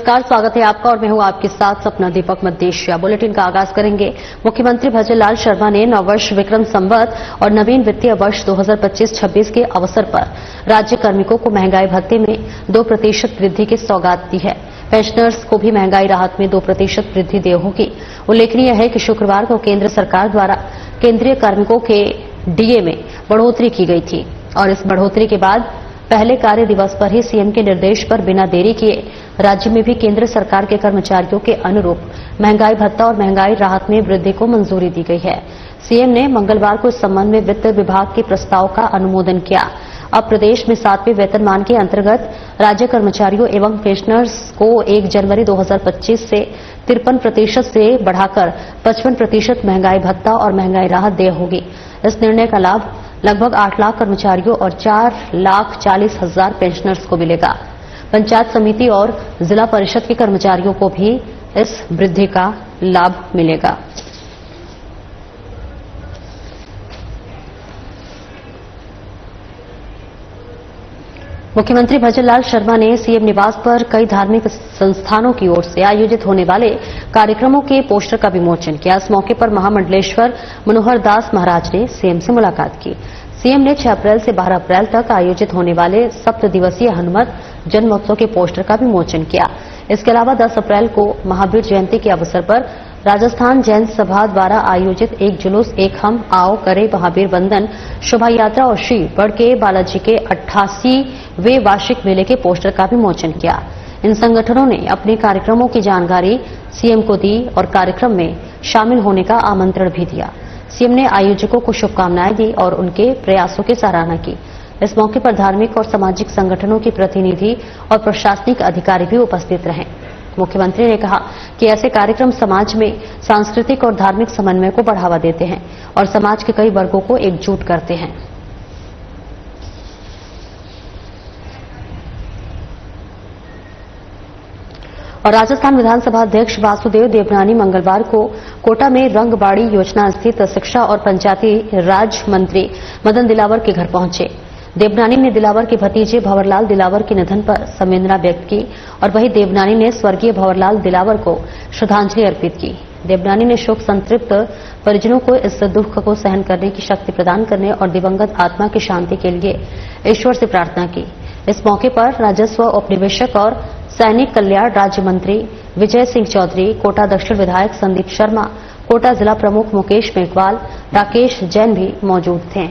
नमस्कार, स्वागत है आपका और मैं हूं आपके साथ सपना दीपक मद्देशिया। बुलेटिन का आगाज करेंगे। मुख्यमंत्री भजनलाल शर्मा ने नववर्ष विक्रम संवत और नवीन वित्तीय वर्ष 2025-26 के अवसर पर राज्य कार्मिकों को महंगाई भत्ते में 2% वृद्धि की सौगात दी है। पेंशनर्स को भी महंगाई राहत में 2% वृद्धि देय होगी। उल्लेखनीय है कि शुक्रवार को केंद्र सरकार द्वारा केंद्रीय कार्मिकों के डीए में बढ़ोतरी की गई थी और इस बढ़ोतरी के बाद पहले कार्य दिवस पर ही सीएम के निर्देश पर बिना देरी किए राज्य में भी केंद्र सरकार के कर्मचारियों के अनुरूप महंगाई भत्ता और महंगाई राहत में वृद्धि को मंजूरी दी गई है। सीएम ने मंगलवार को इस संबंध में वित्त विभाग के प्रस्ताव का अनुमोदन किया। अब प्रदेश में 7वें वेतनमान के अंतर्गत राज्य कर्मचारियों एवं पेंशनर्स को 1 जनवरी 2025 से 53% से बढ़ाकर 55% महंगाई भत्ता और महंगाई राहत देय होगी। इस निर्णय का लाभ लगभग 8 लाख कर्मचारियों और 4,40,000 पेंशनर्स को मिलेगा। पंचायत समिति और जिला परिषद के कर्मचारियों को भी इस वृद्धि का लाभ मिलेगा। मुख्यमंत्री भजनलाल शर्मा ने सीएम निवास पर कई धार्मिक संस्थानों की ओर से आयोजित होने वाले कार्यक्रमों के पोस्टर का विमोचन किया। इस मौके पर महामंडलेश्वर मनोहर दास महाराज ने सीएम से मुलाकात की। सीएम ने 6 अप्रैल से 12 अप्रैल तक आयोजित होने वाले 7 दिवसीय हनुमत जन्मोत्सव के पोस्टर का विमोचन किया। इसके अलावा 10 अप्रैल को महावीर जयंती के अवसर पर राजस्थान जैन सभा द्वारा आयोजित एक जुलूस एक हम आओ करे महावीर वंदन शोभा यात्रा और श्री बड़के बालाजी के 88वें वार्षिक मेले के पोस्टर का विमोचन किया। इन संगठनों ने अपने कार्यक्रमों की जानकारी सीएम को दी और कार्यक्रम में शामिल होने का आमंत्रण भी दिया। सीएम ने आयोजकों को शुभकामनाएं दी और उनके प्रयासों की सराहना की। इस मौके पर धार्मिक और सामाजिक संगठनों के प्रतिनिधि और प्रशासनिक अधिकारी भी उपस्थित रहे। मुख्यमंत्री ने कहा कि ऐसे कार्यक्रम समाज में सांस्कृतिक और धार्मिक समन्वय को बढ़ावा देते हैं और समाज के कई वर्गों को एकजुट करते हैं। और राजस्थान विधानसभा अध्यक्ष वासुदेव देवनानी मंगलवार को कोटा में रंगबाड़ी योजना स्थित शिक्षा और पंचायती राज मंत्री मदन दिलावर के घर पहुंचे। देवनानी ने दिलावर के भतीजे भंवरलाल दिलावर के निधन पर संवेदना व्यक्त की और वहीं देवनानी ने स्वर्गीय भंवरलाल दिलावर को श्रद्धांजलि अर्पित की। देवनानी ने शोक संतृप्त परिजनों को इस दुख को सहन करने की शक्ति प्रदान करने और दिवंगत आत्मा की शांति के लिए ईश्वर से प्रार्थना की। इस मौके पर राजस्व उपनिवेशक और सैनिक कल्याण राज्य मंत्री विजय सिंह चौधरी, कोटा दक्षिण विधायक संदीप शर्मा, कोटा जिला प्रमुख मुकेश मेघवाल, राकेश जैन भी मौजूद थे।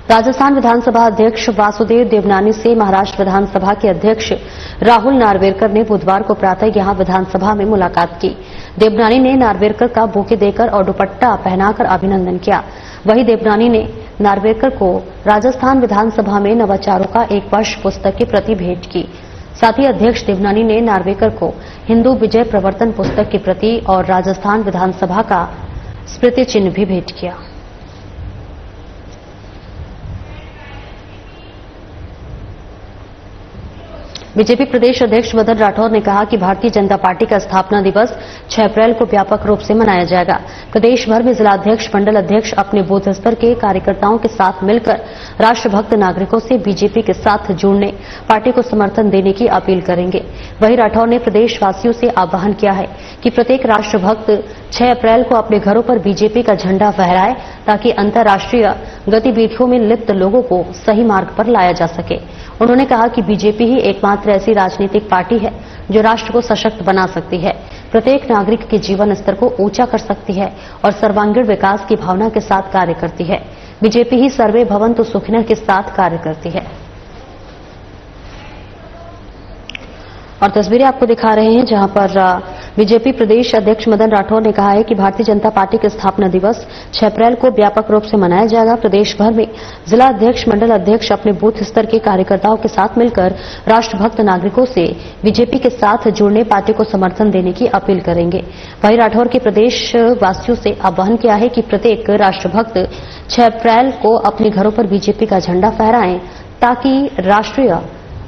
राजस्थान विधानसभा अध्यक्ष वासुदेव देवनानी से महाराष्ट्र विधानसभा के अध्यक्ष राहुल नार्वेकर ने बुधवार को प्रातः यहां विधानसभा में मुलाकात की। देवनानी ने नार्वेकर का बुके देकर और दुपट्टा पहनाकर अभिनंदन किया। वहीं देवनानी ने नार्वेकर को राजस्थान विधानसभा में नवाचारों का 1 वर्ष पुस्तक की प्रति भेंट की। साथ ही अध्यक्ष देवनानी ने नार्वेकर को हिंदू विजय प्रवर्तन पुस्तक की प्रति और राजस्थान विधानसभा का स्मृति चिन्ह भी भेंट किया। बीजेपी प्रदेश अध्यक्ष मदन राठौर ने कहा कि भारतीय जनता पार्टी का स्थापना दिवस 6 अप्रैल को व्यापक रूप से मनाया जाएगा। प्रदेश भर में जिलाध्यक्ष, मंडल अध्यक्ष अपने बूथ स्तर के कार्यकर्ताओं के साथ मिलकर राष्ट्रभक्त नागरिकों से बीजेपी के साथ जुड़ने, पार्टी को समर्थन देने की अपील करेंगे। वहीं राठौर ने प्रदेशवासियों से आह्वान किया है कि प्रत्येक राष्ट्रभक्त 6 अप्रैल को अपने घरों पर बीजेपी का झंडा फहराए ताकि अंतर्राष्ट्रीय गतिविधियों में लिप्त लोगों को सही मार्ग पर लाया जा सके। उन्होंने कहा कि बीजेपी ही एकमात्र ऐसी राजनीतिक पार्टी है जो राष्ट्र को सशक्त बना सकती है, प्रत्येक नागरिक के जीवन स्तर को ऊंचा कर सकती है और सर्वांगीण विकास की भावना के साथ कार्य करती है। बीजेपी ही सर्वे भवन्तु सुखिनः के साथ कार्य करती है। और तस्वीरें आपको दिखा रहे हैं जहां पर बीजेपी प्रदेश अध्यक्ष मदन राठौर ने कहा है कि भारतीय जनता पार्टी के स्थापना दिवस 6 अप्रैल को व्यापक रूप से मनाया जाएगा। प्रदेश भर में जिला अध्यक्ष, मंडल अध्यक्ष अपने बूथ स्तर के कार्यकर्ताओं के साथ मिलकर राष्ट्रभक्त नागरिकों से बीजेपी के साथ जुड़ने, पार्टी को समर्थन देने की अपील करेंगे। वहीं राठौर के प्रदेश वासियों से आह्वान किया है कि प्रत्येक राष्ट्रभक्त 6 अप्रैल को अपने घरों पर बीजेपी का झंडा फहराएं ताकि राष्ट्रीय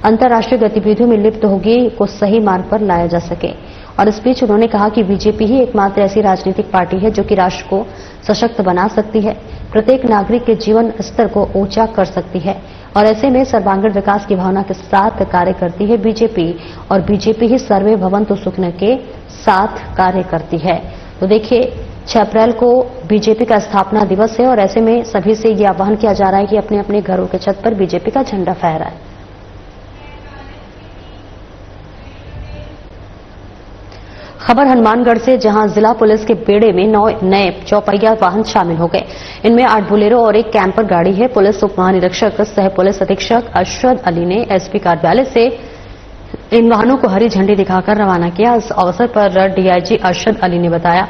अंतर्राष्ट्रीय गतिविधियों में लिप्त होगी को सही मार्ग पर लाया जा सके। और इस बीच उन्होंने कहा कि बीजेपी ही एकमात्र ऐसी राजनीतिक पार्टी है जो कि राष्ट्र को सशक्त बना सकती है, प्रत्येक नागरिक के जीवन स्तर को ऊंचा कर सकती है और ऐसे में सर्वांगीण विकास की भावना के साथ कार्य करती है बीजेपी और बीजेपी ही सर्वे भवन्तु सुखिनः के साथ कार्य करती है। तो देखिए 6 अप्रैल को बीजेपी का स्थापना दिवस है और ऐसे में सभी से ये आह्वान किया जा रहा है कि अपने अपने घरों के छत पर बीजेपी का झंडा फहराएं। खबर हनुमानगढ़ से, जहां जिला पुलिस के बेड़े में 9 नए चौपहिया वाहन शामिल हो गए। इनमें 8 बोलेरो और एक कैंपर गाड़ी है। पुलिस उप महानिरीक्षक सह पुलिस अधीक्षक अरशद अली ने एसपी कार्यालय से इन वाहनों को हरी झंडी दिखाकर रवाना किया। इस अवसर पर डीआईजी अरशद अली ने बताया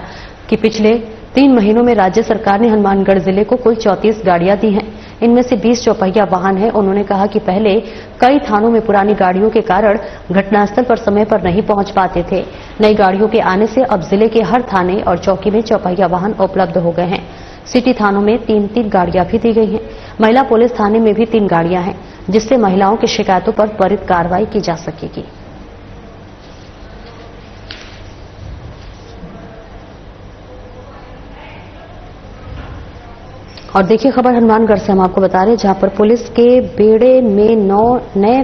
कि पिछले 3 महीनों में राज्य सरकार ने हनुमानगढ़ जिले को कुल 34 गाड़ियां दी हैं। इनमें से 20 चौपहिया वाहन हैं। उन्होंने कहा कि पहले कई थानों में पुरानी गाड़ियों के कारण घटनास्थल पर समय पर नहीं पहुंच पाते थे। नई गाड़ियों के आने से अब जिले के हर थाने और चौकी में चौपहिया वाहन उपलब्ध हो गए हैं। सिटी थानों में 3-3 गाड़ियां भी दी गई हैं। महिला पुलिस थाने में भी 3 गाड़ियां हैं, जिससे महिलाओं की शिकायतों पर त्वरित कार्रवाई की जा सकेगी। और देखिए खबर हनुमानगढ़ से हम आपको बता रहे हैं, जहां पर पुलिस के बेड़े में 9 नए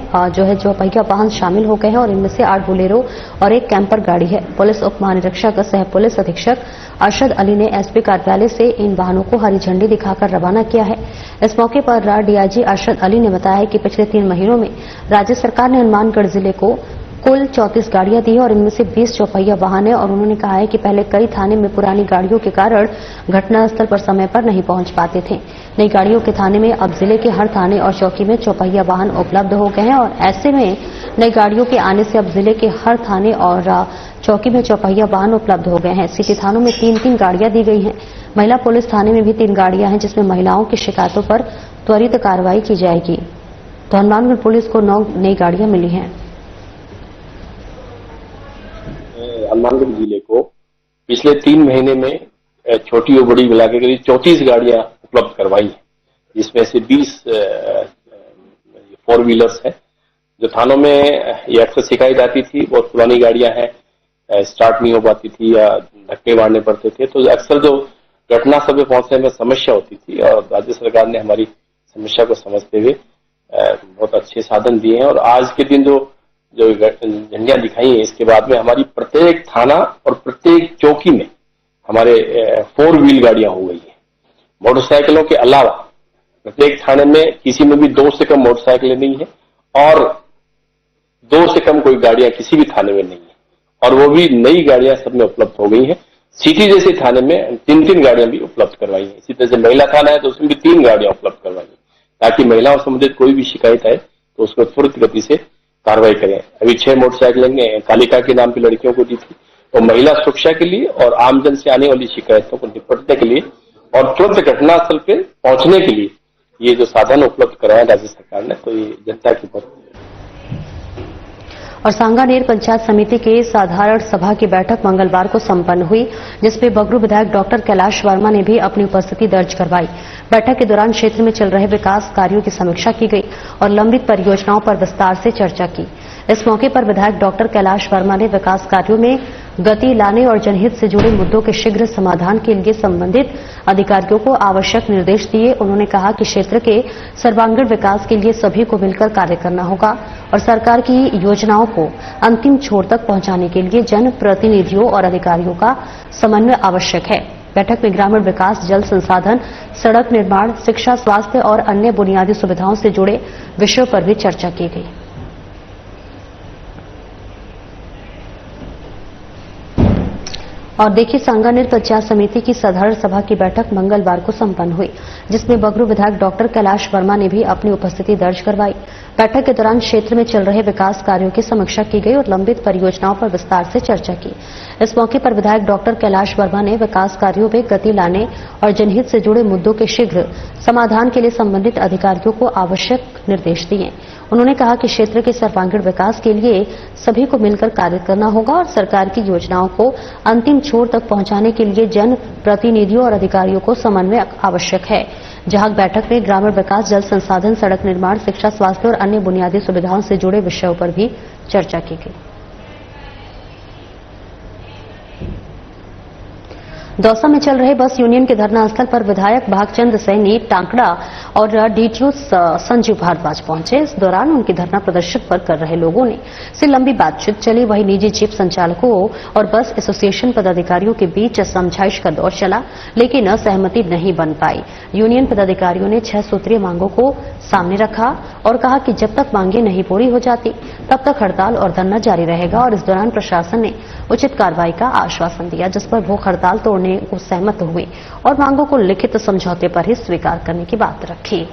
चौपहिया वाहन शामिल हो गए हैं और इनमें से 8 बोलेरो और एक कैंपर गाड़ी है। पुलिस उप महानिरीक्षक सह पुलिस अधीक्षक अरशद अली ने एसपी कार्यालय से इन वाहनों को हरी झंडी दिखाकर रवाना किया है। इस मौके पर डीआईजी अरशद अली ने बताया कि पिछले 3 महीनों में राज्य सरकार ने हनुमानगढ़ जिले को कुल 34 गाड़ियां दी है और इनमें से 20 चौपहिया वाहन है। और उन्होंने कहा है कि पहले कई थाने में पुरानी गाड़ियों के कारण घटनास्थल पर समय पर नहीं पहुंच पाते थे। नई गाड़ियों के थाने में अब जिले के हर थाने और चौकी में चौपहिया वाहन उपलब्ध हो गए हैं और ऐसे में नई गाड़ियों के आने से अब जिले के हर थाने और चौकी में चौपहिया वाहन उपलब्ध हो गए हैं। सिटी थानों में 3-3 गाड़ियां दी गई हैं। महिला पुलिस थाने में भी 3 गाड़ियां हैं, जिसमें महिलाओं की शिकायतों पर त्वरित कार्रवाई की जाएगी। तो हनुमानगढ़ पुलिस को 9 नई गाड़ियां मिली हैं। हनुमानगढ़ जिले को पिछले 3 महीने में छोटी और बड़ी मिला के करीब 34 गाड़ियां उपलब्ध करवाई हैं, जिसमें से 20 4 व्हीलर्स है। जो थानों में ये अक्सर शिकायत आती थी, बहुत पुरानी गाड़ियां हैं, स्टार्ट नहीं हो पाती थी या धक्के मारने पड़ते थे, तो अक्सर जो घटनास्थल पे पहुंचने में समस्या होती थी और राज्य सरकार ने हमारी समस्या को समझते हुए बहुत अच्छे साधन दिए हैं। और आज के दिन जो झंडियां दिखाई है, इसके बाद में हमारी प्रत्येक थाना और प्रत्येक चौकी में हमारे 4 व्हील गाड़ियां हो गई है। मोटरसाइकिलों के अलावा प्रत्येक थाने में किसी में भी 2 से कम मोटरसाइकिलें नहीं है और 2 से कम कोई गाड़ियां किसी भी थाने में नहीं है, और वो भी नई गाड़ियां सब में उपलब्ध हो गई हैं। सिटी जैसे थाने में 3-3 गाड़ियां भी उपलब्ध करवाई है। इसी तरह से महिला थाना है तो उसमें भी 3 गाड़ियां उपलब्ध करवाई है, ताकि महिलाओं से संबंधित कोई भी शिकायत आए तो उसको तुरंत गति से कार्रवाई करें। अभी 6 मोटरसाइकिलें कालिका के नाम की लड़कियों को दी थी, तो महिला सुरक्षा के लिए और आमजन से आने वाली शिकायतों को निपटने के लिए और तुरंत घटनास्थल पे पहुंचने के लिए ये जो साधन उपलब्ध कराया राज्य सरकार ने, तो ये जनता की बहुत। और सांगानेर पंचायत समिति की साधारण सभा की बैठक मंगलवार को संपन्न हुई, जिसमें बगरू विधायक डॉक्टर कैलाश वर्मा ने भी अपनी उपस्थिति दर्ज करवाई। बैठक के दौरान क्षेत्र में चल रहे विकास कार्यों की समीक्षा की गई और लंबित परियोजनाओं पर विस्तार से चर्चा की। इस मौके पर विधायक डॉक्टर कैलाश वर्मा ने विकास कार्यों में गति लाने और जनहित से जुड़े मुद्दों के शीघ्र समाधान के लिए संबंधित अधिकारियों को आवश्यक निर्देश दिए। उन्होंने कहा कि क्षेत्र के सर्वांगीण विकास के लिए सभी को मिलकर कार्य करना होगा और सरकार की योजनाओं को अंतिम छोर तक पहुंचाने के लिए जनप्रतिनिधियों और अधिकारियों का समन्वय आवश्यक है। बैठक में ग्रामीण विकास, जल संसाधन, सड़क निर्माण, शिक्षा, स्वास्थ्य और अन्य बुनियादी सुविधाओं से जुड़े विषयों पर भी चर्चा की गई। और देखिए, सांगानेर पंचायत समिति की साधारण सभा की बैठक मंगलवार को संपन्न हुई, जिसमें बगरू विधायक डॉक्टर कैलाश वर्मा ने भी अपनी उपस्थिति दर्ज करवाई। बैठक के दौरान क्षेत्र में चल रहे विकास कार्यों की समीक्षा की गई और लंबित परियोजनाओं पर विस्तार से चर्चा की। इस मौके पर विधायक डॉक्टर कैलाश वर्मा ने विकास कार्यों में गति लाने और जनहित से जुड़े मुद्दों के शीघ्र समाधान के लिए संबंधित अधिकारियों को आवश्यक निर्देश दिए। उन्होंने कहा कि क्षेत्र के सर्वांगीण विकास के लिए सभी को मिलकर कार्य करना होगा और सरकार की योजनाओं को अंतिम छोर तक पहुंचाने के लिए जन प्रतिनिधियों और अधिकारियों को समन्वय आवश्यक है। जहां बैठक में ग्रामीण विकास, जल संसाधन, सड़क निर्माण, शिक्षा, स्वास्थ्य और अन्य बुनियादी सुविधाओं से जुड़े विषयों पर भी चर्चा की गई। दौसा में चल रहे बस यूनियन के धरना स्थल पर विधायक भागचंद सैनी, टांकड़ा और डीटीओ संजीव भारद्वाज पहुंचे। इस दौरान उनके धरना प्रदर्शन पर कर रहे लोगों ने से लंबी बातचीत चली। वहीं निजी जीप संचालकों और बस एसोसिएशन पदाधिकारियों के बीच समझाइश का दौर चला, लेकिन असहमति नहीं बन पाई। यूनियन पदाधिकारियों ने 6 सूत्रीय मांगों को सामने रखा और कहा कि जब तक मांगें नहीं पूरी हो जाती तब तक हड़ताल और धरना जारी रहेगा। और इस दौरान प्रशासन ने उचित कार्रवाई का आश्वासन दिया, जिस पर भूख हड़ताल तोड़ने को सहमत हुए और मांगों को लिखित समझौते पर ही स्वीकार करने की बात रखी।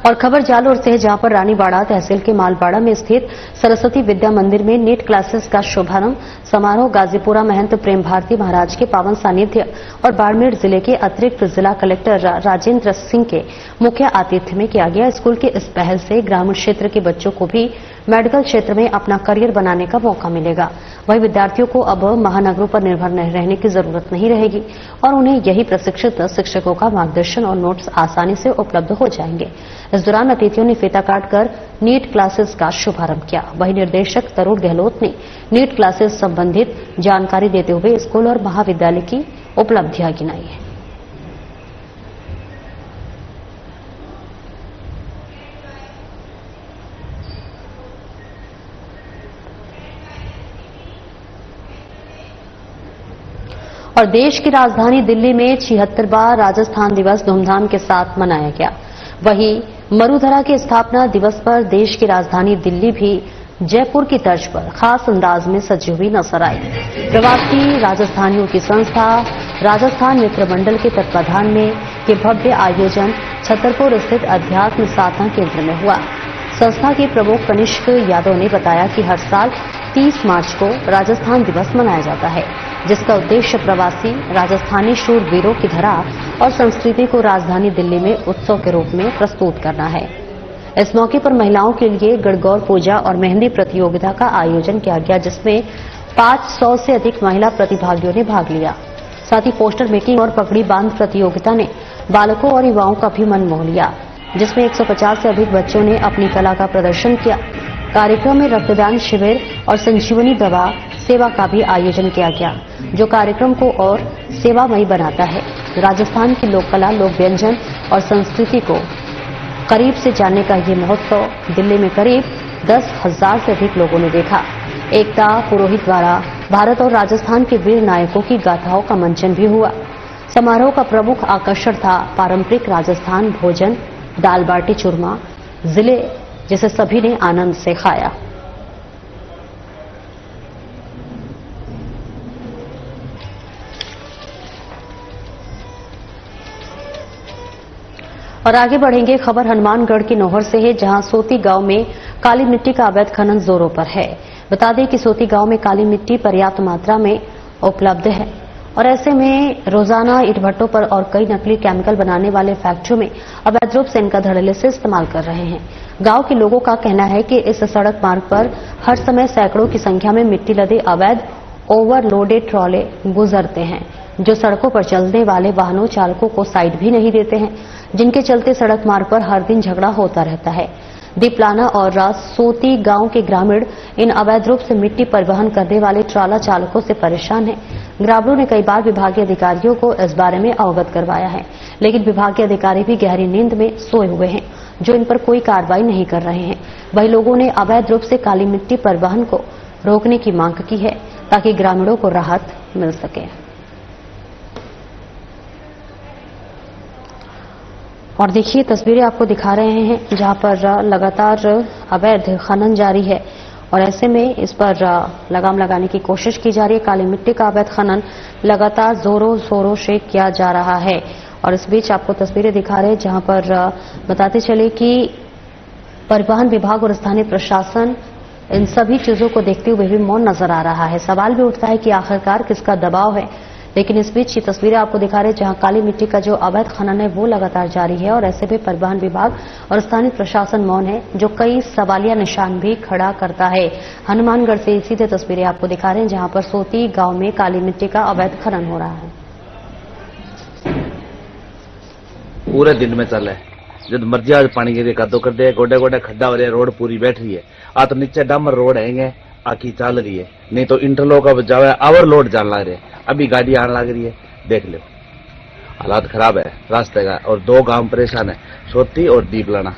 और खबर जालोर से है, जहां पर रानीबाड़ा तहसील के मालबाड़ा में स्थित सरस्वती विद्या मंदिर में नीट क्लासेस का शुभारंभ समारोह गाजीपुरा महंत प्रेम भारती महाराज के पावन सानिध्य और बाड़मेर जिले के अतिरिक्त जिला कलेक्टर राजेंद्र सिंह के मुख्य आतिथ्य में किया गया। स्कूल की इस पहल से ग्रामीण क्षेत्र के बच्चों को भी मेडिकल क्षेत्र में अपना करियर बनाने का मौका मिलेगा। वहीं विद्यार्थियों को अब महानगरों पर निर्भर रहने की जरूरत नहीं रहेगी और उन्हें यही प्रशिक्षित शिक्षकों का मार्गदर्शन और नोट्स आसानी से उपलब्ध हो जाएंगे। इस दौरान अतिथियों ने फीता काटकर नीट क्लासेस का शुभारंभ किया। वहीं निर्देशक तरुण गहलोत ने नीट क्लासेस संबंधित जानकारी देते हुए स्कूल और महाविद्यालय की उपलब्धियां गिनाई है। और देश की राजधानी दिल्ली में 76वां राजस्थान दिवस धूमधाम के साथ मनाया गया। वहीं मरुधरा के स्थापना दिवस पर देश की राजधानी दिल्ली भी जयपुर की तर्ज पर खास अंदाज में सजी हुई नजर आई। प्रवासी राजस्थानियों की संस्था राजस्थान मित्र मंडल के तत्वाधान में ये भव्य आयोजन छतरपुर स्थित अध्यात्म साधना केंद्र में हुआ। संस्था के प्रमुख कनिष्क यादव ने बताया कि हर साल 30 मार्च को राजस्थान दिवस मनाया जाता है, जिसका उद्देश्य प्रवासी राजस्थानी शूरवीरों की धरा और संस्कृति को राजधानी दिल्ली में उत्सव के रूप में प्रस्तुत करना है। इस मौके पर महिलाओं के लिए गणगौर पूजा और मेहंदी प्रतियोगिता का आयोजन किया गया, जिसमें 500 से अधिक महिला प्रतिभागियों ने भाग लिया। साथ ही पोस्टर मेकिंग और पगड़ी बांध प्रतियोगिता ने बालकों और युवाओं का भी मन मोह लिया, जिसमें 150 से अधिक बच्चों ने अपनी कला का प्रदर्शन किया। कार्यक्रम में रक्तदान शिविर और संजीवनी दवा सेवा का भी आयोजन किया गया, जो कार्यक्रम को और सेवामयी बनाता है। राजस्थान की लोक कला, लोक व्यंजन और संस्कृति को करीब से जानने का ये महोत्सव दिल्ली में करीब 10,000 से अधिक लोगों ने देखा। एकता पुरोहित द्वारा भारत और राजस्थान के वीर नायकों की गाथाओं का मंचन भी हुआ। समारोह का प्रमुख आकर्षण था पारंपरिक राजस्थान भोजन, दाल बाटी चूरमा, जिले जिसे सभी ने आनंद से खाया। और आगे बढ़ेंगे, खबर हनुमानगढ़ की नौहर से है, जहां सोती गांव में काली मिट्टी का अवैध खनन जोरों पर है। बता दें कि सोती गांव में काली मिट्टी पर्याप्त मात्रा में उपलब्ध है और ऐसे में रोजाना ईंट भट्टों पर और कई नकली केमिकल बनाने वाले फैक्ट्रियों में अवैध रूप से इनका धड़ल्ले से इस्तेमाल कर रहे हैं। गांव के लोगों का कहना है कि इस सड़क मार्ग पर हर समय सैकड़ों की संख्या में मिट्टी लदे अवैध ओवरलोडेड ट्रॉले गुजरते हैं, जो सड़कों पर चलने वाले वाहनों चालकों को साइड भी नहीं देते हैं, जिनके चलते सड़क मार्ग पर हर दिन झगड़ा होता रहता है। दीपलाना और सोती गांव के ग्रामीण इन अवैध रूप से मिट्टी परिवहन करने वाले ट्राला चालकों से परेशान हैं। ग्रामीणों ने कई बार विभागीय अधिकारियों को इस बारे में अवगत करवाया है, लेकिन विभागीय अधिकारी भी गहरी नींद में सोए हुए हैं, जो इन पर कोई कार्रवाई नहीं कर रहे हैं। वहीं लोगों ने अवैध रूप से काली मिट्टी परिवहन को रोकने की मांग की है, ताकि ग्रामीणों को राहत मिल सके। और देखिए, तस्वीरें आपको दिखा रहे हैं जहां पर लगातार अवैध खनन जारी है और ऐसे में इस पर लगाम लगाने की कोशिश की जा रही है। काली मिट्टी का अवैध खनन लगातार जोरों शोरों से किया जा रहा है और इस बीच आपको तस्वीरें दिखा रहे हैं जहां पर बताते चले कि परिवहन विभाग और स्थानीय प्रशासन इन सभी चीजों को देखते हुए भी मौन नजर आ रहा है। सवाल भी उठता है कि आखिरकार किसका दबाव है, लेकिन इस बीच ये तस्वीरें आपको दिखा रहे हैं जहां काली मिट्टी का जो अवैध खनन है वो लगातार जारी है और ऐसे में परिवहन विभाग और स्थानीय प्रशासन मौन है, जो कई सवालिया निशान भी खड़ा करता है। हनुमानगढ़ से सीधे तस्वीरें आपको दिखा रहे हैं जहां पर सोती गांव में काली मिट्टी का अवैध खनन हो रहा है। पूरे दिन में चले जब मर्जी आज पानी गिरे कद्दो कर दे, गोडे गोडे खड्डा हो रहा है, रोड पूरी बैठ रही है। आ तो नीचे डामर रोड है, आकी चल रही है, नहीं तो इंटरलॉक अब जावे ओवरलोड जान लग रहे, अभी गाड़ी आने लग रही है। देख लो हालात खराब है रास्ते का, और 2 गांव परेशान है, सोती और दीपलाना।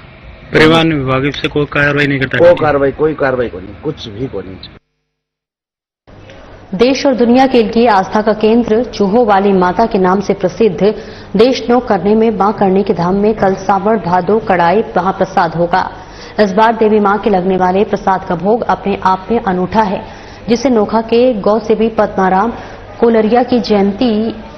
परिवहन विभाग से कोई कार्रवाई नहीं करता? कोई कार्रवाई को नहीं, कुछ भी को नहीं। देश और दुनिया के लिए आस्था का केंद्र चूहों वाली माता के नाम से प्रसिद्ध देशनोक करने में मां करनी के धाम में कल सावण भादो कड़ाई महाप्रसाद होगा। इस बार देवी मां के लगने वाले प्रसाद का भोग अपने आप में अनूठा है, जिसे नोखा के गौ सेवी पद्माराम कोलरिया की जयंती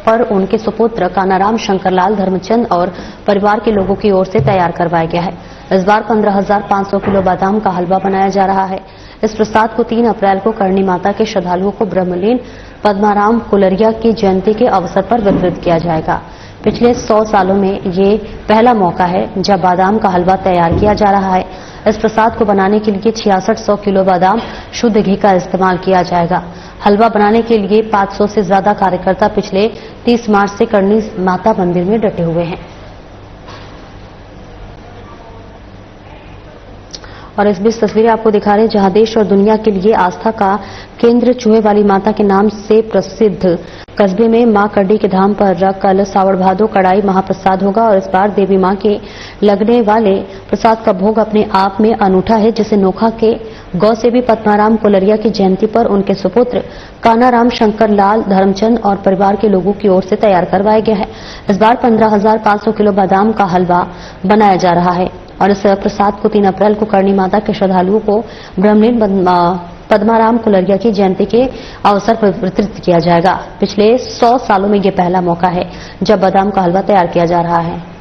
पर उनके सुपुत्र कानाराम शंकरलाल धर्मचंद और परिवार के लोगों की ओर से तैयार करवाया गया है। इस बार 15,500 किलो बादाम का हलवा बनाया जा रहा है। इस प्रसाद को 3 अप्रैल को करणी माता के श्रद्धालुओं को ब्रह्मलीन पद्माराम कोलरिया की जयंती के अवसर पर वितरित किया जाएगा। पिछले 100 सालों में ये पहला मौका है जब बादाम का हलवा तैयार किया जा रहा है। इस प्रसाद को बनाने के लिए 6600 किलो बादाम शुद्ध घी का इस्तेमाल किया जाएगा। हलवा बनाने के लिए 500 से ज्यादा कार्यकर्ता पिछले 30 मार्च से करणी माता मंदिर में डटे हुए हैं। और इस बीच तस्वीरें आपको दिखा रहे हैं जहां देश और दुनिया के लिए आस्था का केंद्र चूहे वाली माता के नाम से प्रसिद्ध कस्बे में मां करडी के धाम पर कल सावण भादो कड़ाई महाप्रसाद होगा। और इस बार देवी मां के लगने वाले प्रसाद का भोग अपने आप में अनूठा है, जिसे नोखा के गौ सेवी पद्माराम कोलरिया की जयंती पर उनके सुपुत्र कानाराम शंकरलाल धर्मचंद और परिवार के लोगों की ओर से तैयार करवाया गया है। इस बार 15,500 किलो बादाम का हलवा बनाया जा रहा है और इस प्रसाद को 3 अप्रैल को करणी माता के श्रद्धालुओं को ब्रह्मलीन पद्माराम कोलरिया की जयंती के अवसर पर वितरित किया जाएगा। पिछले 100 सालों में यह पहला मौका है जब बादाम का हलवा तैयार किया जा रहा है।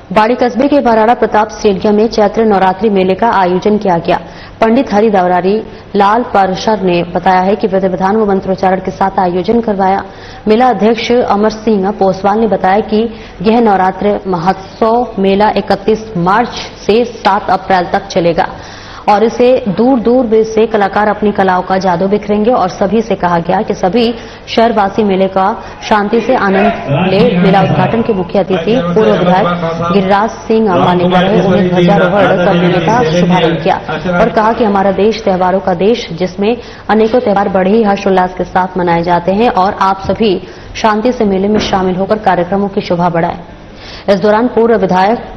बाड़ी कस्बे के बराड़ा प्रताप स्टेडियम में चैत्र नवरात्रि मेले का आयोजन किया गया। पंडित हरि दवरारी लाल पार्षद ने बताया है कि विधि विधान व मंत्रोच्चारण के साथ आयोजन करवाया। मेला अध्यक्ष अमर सिंह पोसवाल ने बताया कि यह नवरात्र महोत्सव मेला 31 मार्च से 7 अप्रैल तक चलेगा और इसे दूर दूर से कलाकार अपनी कलाओं का जादू बिखरेंगे और सभी से कहा गया कि सभी शहरवासी मेले का शांति से आनंद ले। मेला उद्घाटन के मुख्य अतिथि पूर्व विधायक गिरिराज सिंह मालिका रहे। उन्हें ध्वजारोहण करने का शुभारंभ किया और कहा कि हमारा देश त्योहारों का देश, जिसमें अनेकों त्योहार बड़े ही हर्षोल्लास के साथ मनाए जाते हैं और आप सभी शांति से मेले में शामिल होकर कार्यक्रमों की शोभा बढ़ाएं। इस दौरान पूर्व विधायक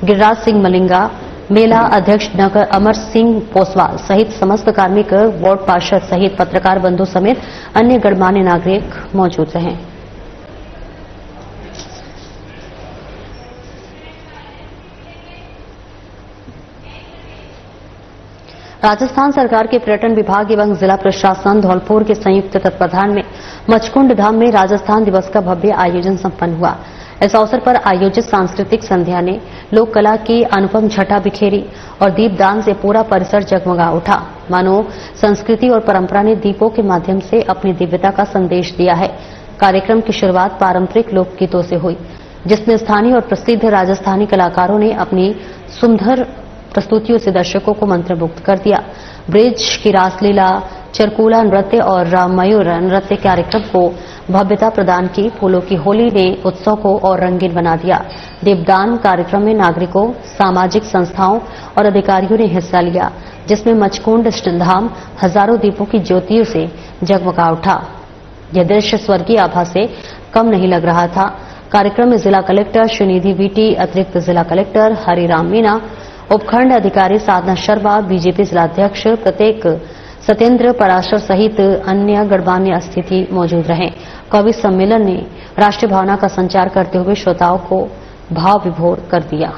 गिरिराज सिंह मलिंगा, मेला अध्यक्ष नगर अमर सिंह पोसवाल सहित समस्त कार्मिक वार्ड पार्षद सहित पत्रकार बंधु समेत अन्य गणमान्य नागरिक मौजूद रहे। राजस्थान सरकार के पर्यटन विभाग एवं जिला प्रशासन धौलपुर के संयुक्त तत्वाधान में मचकुंड धाम में राजस्थान दिवस का भव्य आयोजन संपन्न हुआ। इस अवसर पर आयोजित सांस्कृतिक संध्या ने लोक कला की अनुपम छटा बिखेरी और दीपदान से पूरा परिसर जगमगा उठा। मानो संस्कृति और परंपरा ने दीपों के माध्यम से अपनी दिव्यता का संदेश दिया है। कार्यक्रम की शुरुआत पारंपरिक लोकगीतों से हुई, जिसमें स्थानीय और प्रसिद्ध राजस्थानी कलाकारों ने अपनी सुंदर प्रस्तुतियों से दर्शकों को मंत्रमुग्ध कर दिया। ब्रिज की रासलीला, चरकूला नृत्य और मयूर नृत्य कार्यक्रम को भव्यता प्रदान की। फूलों की होली ने उत्सव को और रंगीन बना दिया। दीपदान कार्यक्रम में नागरिकों, सामाजिक संस्थाओं और अधिकारियों ने हिस्सा लिया, जिसमें मचकुंड धाम हजारों दीपों की ज्योतियों से जगमगा उठा। यह दृश्य स्वर्गीय आभा से कम नहीं लग रहा था। कार्यक्रम में जिला कलेक्टर श्रीनिधि वीटी, अतिरिक्त जिला कलेक्टर हरिराम मीना, उपखंड अधिकारी साधना शर्मा, बीजेपी जिलाध्यक्ष प्रत्येक सत्येंद्र पराशर सहित अन्य गणमान्य अतिथि मौजूद रहे। कवि सम्मेलन ने राष्ट्रीय भावना का संचार करते हुए श्रोताओं को भाव विभोर कर दिया।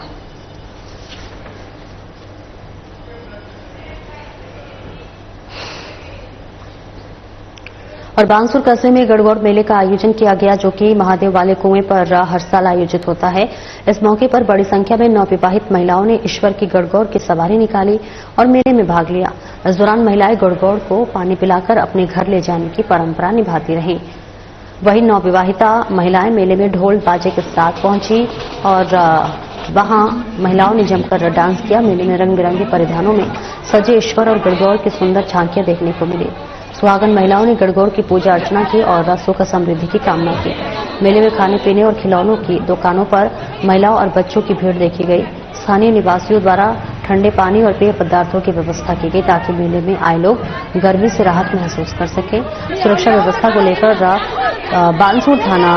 और बांसुर कस्बे में गणगौर मेले का आयोजन किया गया, जो कि महादेव वाले कुएं पर हर साल आयोजित होता है। इस मौके पर बड़ी संख्या में नवविवाहित महिलाओं ने ईश्वर की गणगौर की सवारी निकाली और मेले में भाग लिया। इस दौरान महिलाएं गणगौर को पानी पिलाकर अपने घर ले जाने की परंपरा निभाती रहीं। वहीं नवविवाहिता महिलाएं मेले में ढोल बाजे के साथ पहुंची और वहां महिलाओं ने जमकर डांस किया। मेले में रंग बिरंगे परिधानों में सजे ईश्वर और गणगौर की सुंदर झांकियां देखने को मिली। सुहागन महिलाओं ने गणगौर की पूजा अर्चना की और सुख समृद्धि की कामना की। मेले में खाने पीने और खिलौनों की दुकानों पर महिलाओं और बच्चों की भीड़ देखी गई। स्थानीय निवासियों द्वारा ठंडे पानी और पेय पदार्थों की व्यवस्था की गई ताकि मेले में आए लोग गर्मी से राहत महसूस कर सकें। सुरक्षा व्यवस्था को लेकर बानसूर थाना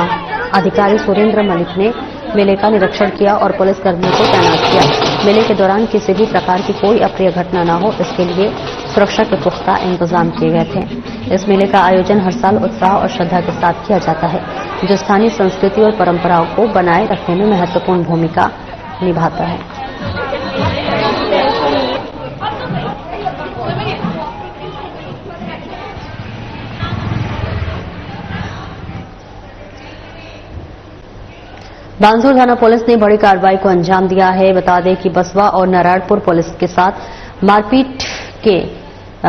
अधिकारी सुरेंद्र मलिक ने मेले का निरीक्षण किया और पुलिस कर्मियों को तैनात किया। मेले के दौरान किसी भी प्रकार की कोई अप्रिय घटना न हो, इसके लिए सुरक्षा के पुख्ता इंतजाम किए गए थे। इस मेले का आयोजन हर साल उत्साह और श्रद्धा के साथ किया जाता है, जो स्थानीय संस्कृति और परंपराओं को बनाए रखने में महत्वपूर्ण भूमिका निभाता है। बानसूर थाना पुलिस ने बड़ी कार्रवाई को अंजाम दिया है। बता दें कि बसवा और नारायणपुर पुलिस के साथ मारपीट के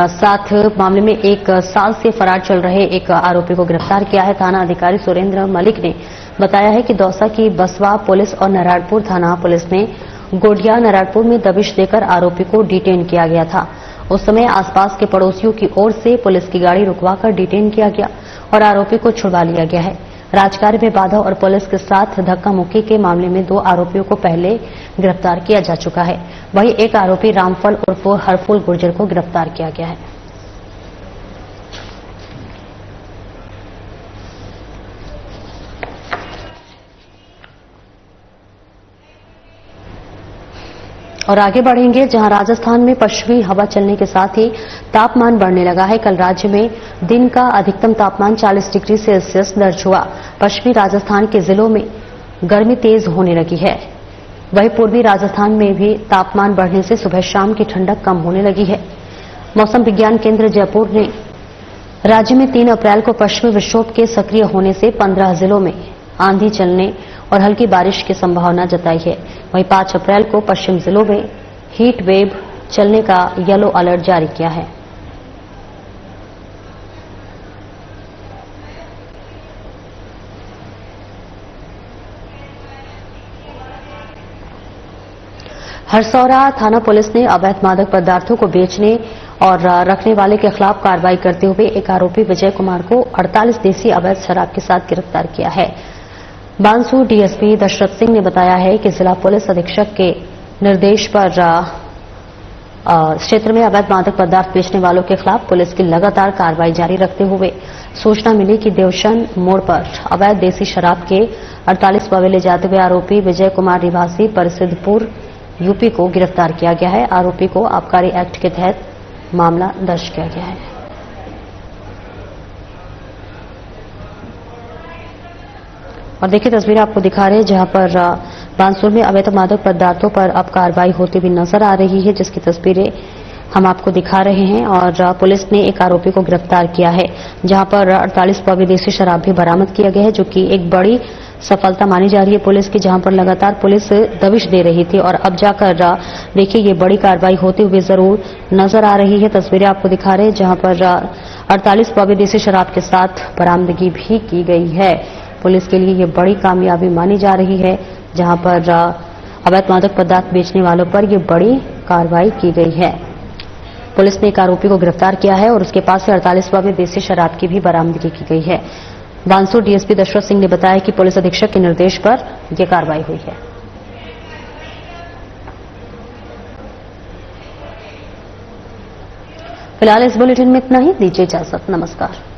साथ मामले में 1 साल से फरार चल रहे एक आरोपी को गिरफ्तार किया है। थाना अधिकारी सुरेंद्र मलिक ने बताया है कि दौसा की बसवा पुलिस और नारायणपुर थाना पुलिस ने गोडिया नारायणपुर में दबिश देकर आरोपी को डिटेन किया गया था। उस समय आसपास के पड़ोसियों की ओर से पुलिस की गाड़ी रुकवाकर डिटेन किया गया और आरोपी को छुड़वा लिया गया है। राजकार्य में बाधा और पुलिस के साथ धक्का मुक्की के मामले में 2 आरोपियों को पहले गिरफ्तार किया जा चुका है। वहीं एक आरोपी रामफल उर्फ हरफुल गुर्जर को गिरफ्तार किया गया है। और आगे बढ़ेंगे, जहां राजस्थान में पश्चिमी हवा चलने के साथ ही तापमान बढ़ने लगा है। कल राज्य में दिन का अधिकतम तापमान 40 डिग्री सेल्सियस दर्ज हुआ। पश्चिमी राजस्थान के जिलों में गर्मी तेज होने लगी है। वहीं पूर्वी राजस्थान में भी तापमान बढ़ने से सुबह शाम की ठंडक कम होने लगी है। मौसम विज्ञान केंद्र जयपुर ने राज्य में 3 अप्रैल को पश्चिमी विक्षोभ के सक्रिय होने से 15 जिलों में आंधी चलने और हल्की बारिश की संभावना जताई है। वहीं 5 अप्रैल को पश्चिम जिलों में हीट वेव चलने का येलो अलर्ट जारी किया है। हरसौरा थाना पुलिस ने अवैध मादक पदार्थों को बेचने और रखने वाले के खिलाफ कार्रवाई करते हुए एक आरोपी विजय कुमार को 48 देसी अवैध शराब के साथ गिरफ्तार किया है। बानसूर डीएसपी दशरथ सिंह ने बताया है कि जिला पुलिस अधीक्षक के निर्देश पर क्षेत्र में अवैध मादक पदार्थ बेचने वालों के खिलाफ पुलिस की लगातार कार्रवाई जारी रखते हुए सूचना मिली कि देवशन मोड़ पर अवैध देसी शराब के 48 पवे ले जाते हुए आरोपी विजय कुमार निवासी परिसिद्धपुर यूपी को गिरफ्तार किया गया है। आरोपी को आबकारी एक्ट के तहत मामला दर्ज किया गया है। और देखिए तस्वीरें आपको दिखा रहे हैं जहां पर बानसूर में अवैध मादक पदार्थों पर अब कार्रवाई होती हुई नजर आ रही है, जिसकी तस्वीरें हम आपको दिखा रहे हैं। और पुलिस ने एक आरोपी को गिरफ्तार किया है, जहां पर 48 पवे देसी शराब भी बरामद किया गया है, जो कि एक बड़ी सफलता मानी जा रही है पुलिस की, जहां पर लगातार पुलिस दबिश दे रही थी और अब जाकर देखिए ये बड़ी कार्रवाई होते हुए जरूर नजर आ रही है। तस्वीरें आपको दिखा रहे हैं जहां पर 48 पवे देसी शराब के साथ बरामदगी भी की गई है। पुलिस के लिए ये बड़ी कामयाबी मानी जा रही है, जहां पर अवैध मादक पदार्थ बेचने वालों पर ये बड़ी कार्रवाई की गई है। पुलिस ने एक आरोपी को गिरफ्तार किया है और उसके पास से 48 पवे देसी शराब की भी बरामदगी की गई है। बानसूर डीएसपी दशरथ सिंह ने बताया कि पुलिस अधीक्षक के निर्देश पर यह कार्रवाई हुई है। फिलहाल इस बुलेटिन में इतना ही। दीजिए इजाजत। नमस्कार।